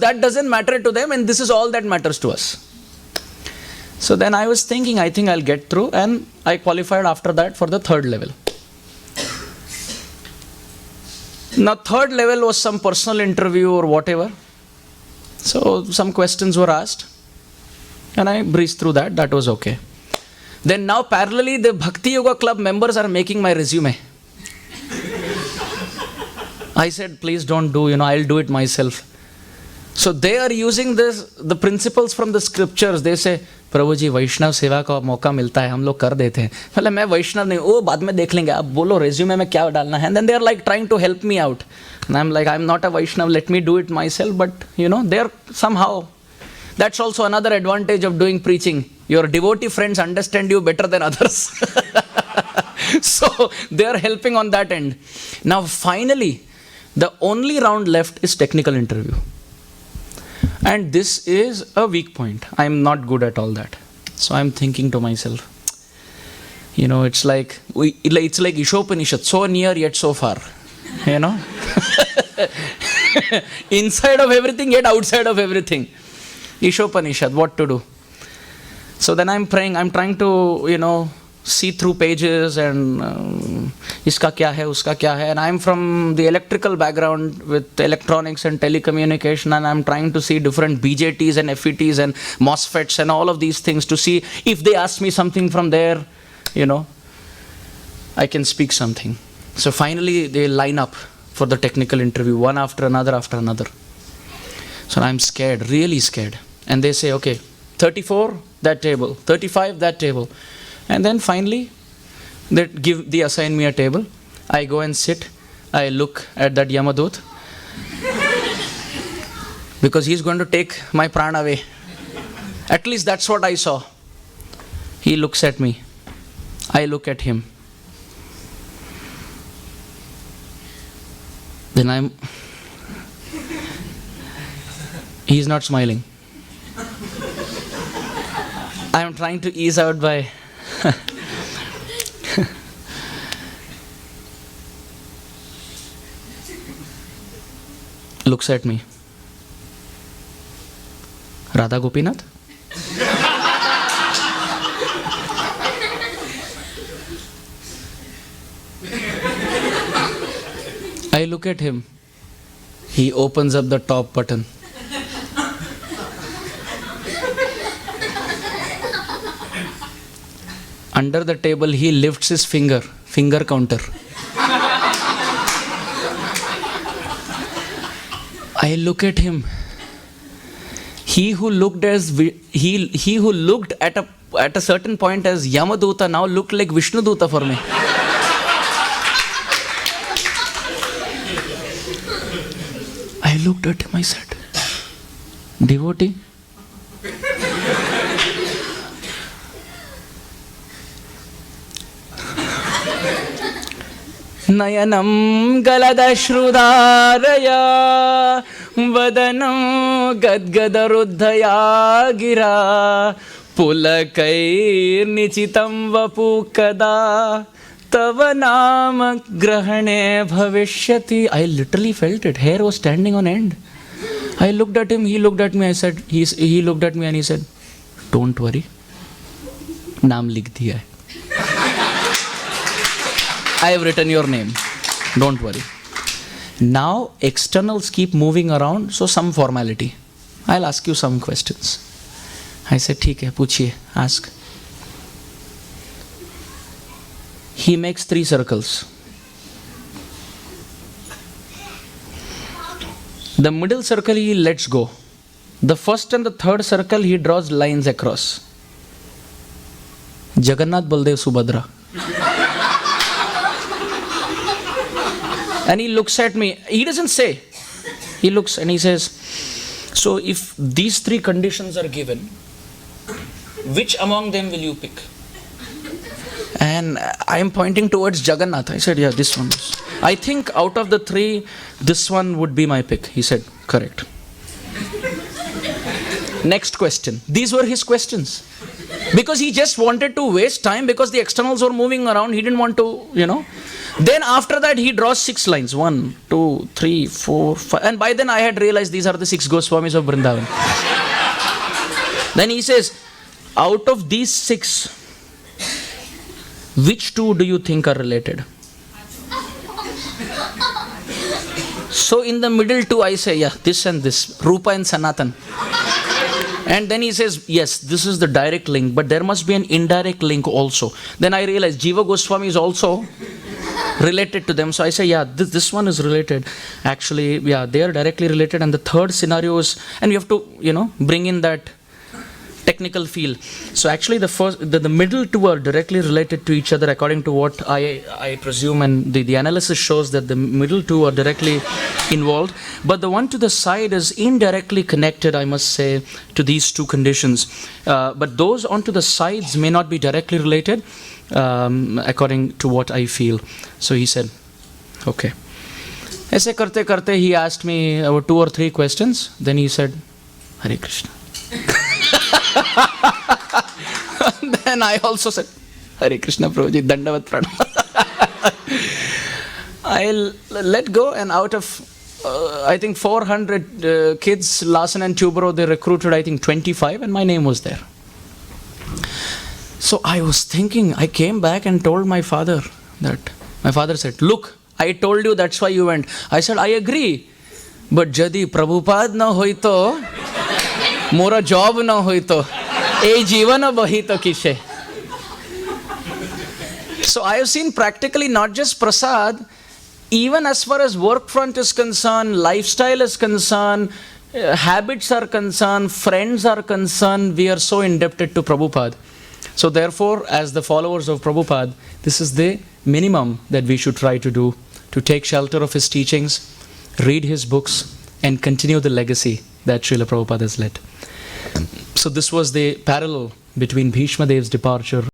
that doesn't matter to them and this is all that matters to us. So then I was thinking, I think I'll get through, and I qualified after that for the third level. Now third level was some personal interview or whatever. So some questions were asked and I breezed through that. That was okay. Then now parallelly the Bhakti Yoga Club members are making my resume. I said, please don't do, I'll do it myself. So they are using the principles from the scriptures. They say, प्रभु जी वैष्णव सेवा का मौका मिलता है, हम लोग कर देते हैं. मतलब मैं वैष्णव नहीं, वो बाद में देख लेंगे, आप बोलो रेज्यूमे में क्या डालना है. And then they are like trying to help me out. And I'm like, I'm not a Vaishnav, let me do it myself. But they're somehow, that's also another advantage of doing preaching. Your devotee friends understand you better than others. So they are helping on that end. Now finally, the only round left is technical interview. And this is a weak point. I'm not good at all that. So I'm thinking to myself, it's like Ishopanishad, so near yet so far. Inside of everything yet outside of everything. Ishopanishad, what to do? So then I'm praying, I'm trying to, see through pages and iska kya hai, uska kya hai. And I'm from the electrical background with electronics and telecommunication, and I'm trying to see different BJTs and FETs and MOSFETs and all of these things to see if they ask me something from there, I can speak something. So finally they line up for the technical interview, one after another after another. So I'm scared, really scared. And they say, okay, 34, that table, 35, that table. And then finally, they assign me a table. I go and sit. I look at that Yamadut. Because he's going to take my prana away. At least that's what I saw. He looks at me. I look at him. Then he's not smiling. I'm trying to ease out by looks at me. Radha Gopinath? I look at him. He opens up the top button. Under the table, he lifts his finger counter. I look at him. He who looked at a certain point as Yamaduta now looked like Vishnuduta for me. I looked at him, I said, devotee? Nayanam galadashrudaraya vadanam gadgadaruddhaya gira pulakair nichitam vapukada tava nama grahane bhavishyati. I literally felt it. Hair was standing on end. I looked at him, he looked at me, he looked at me and he said, don't worry, naam likh diya hai. I have written your name. Don't worry. Now externals keep moving around, so some formality. I'll ask you some questions. I said, ठीक है, पूछिए, ask. He makes 3 circles. The middle circle he lets go. The first and the third circle he draws lines across. Jagannath, Baldev, Subhadra. And he looks at me. He doesn't say. He looks and he says, so if these 3 conditions are given, which among them will you pick? And I am pointing towards Jagannath. I said, yeah, this one. I think out of the 3, this one would be my pick. He said, correct. Next question. These were his questions. Because he just wanted to waste time because the externals were moving around. He didn't want to, Then after that, he draws 6 lines. 1, 2, 3, 4, 5. And by then I had realized these are the 6 Goswamis of Vrindavan. Then he says, out of these 6, which 2 do you think are related? So in the middle 2, I say, yeah, this and this, Rupa and Sanatan. And then he says, yes, this is the direct link, but there must be an indirect link also. Then I realize Jiva Goswami is also related to them. So I say, yeah, this one is related. Actually, yeah, they are directly related. And the third scenario is, and we have to, bring in that technical feel. So actually the middle 2 are directly related to each other according to what I presume, and the analysis shows that the middle 2 are directly involved, but the one to the side is indirectly connected, I must say, to these 2 conditions. But those onto the sides may not be directly related according to what I feel. So he said, okay. Aise karte karte he asked me 2 or 3 questions. Then he said, Hare Krishna. Then I also said, Hare Krishna Prabhuji, Dandavat Pranam. I'll let go, and out of I think 400 kids, Larsen and Tubero, they recruited I think 25, and my name was there. So I was thinking, I came back and told my father that, my father said, look, I told you that's why you went. I said, I agree, but jadi prabupad na hoi to, mora job na hoi to, e jivan bahi to kishe. So I have seen practically not just prasad, even as far as work front is concerned, lifestyle is concerned, habits are concerned, friends are concerned, we are so indebted to Prabhupada. So therefore, as the followers of Prabhupada, this is the minimum that we should try to do, to take shelter of his teachings, read his books, and continue the legacy that Srila Prabhupada has led. So this was the parallel between Bhishma Dev's departure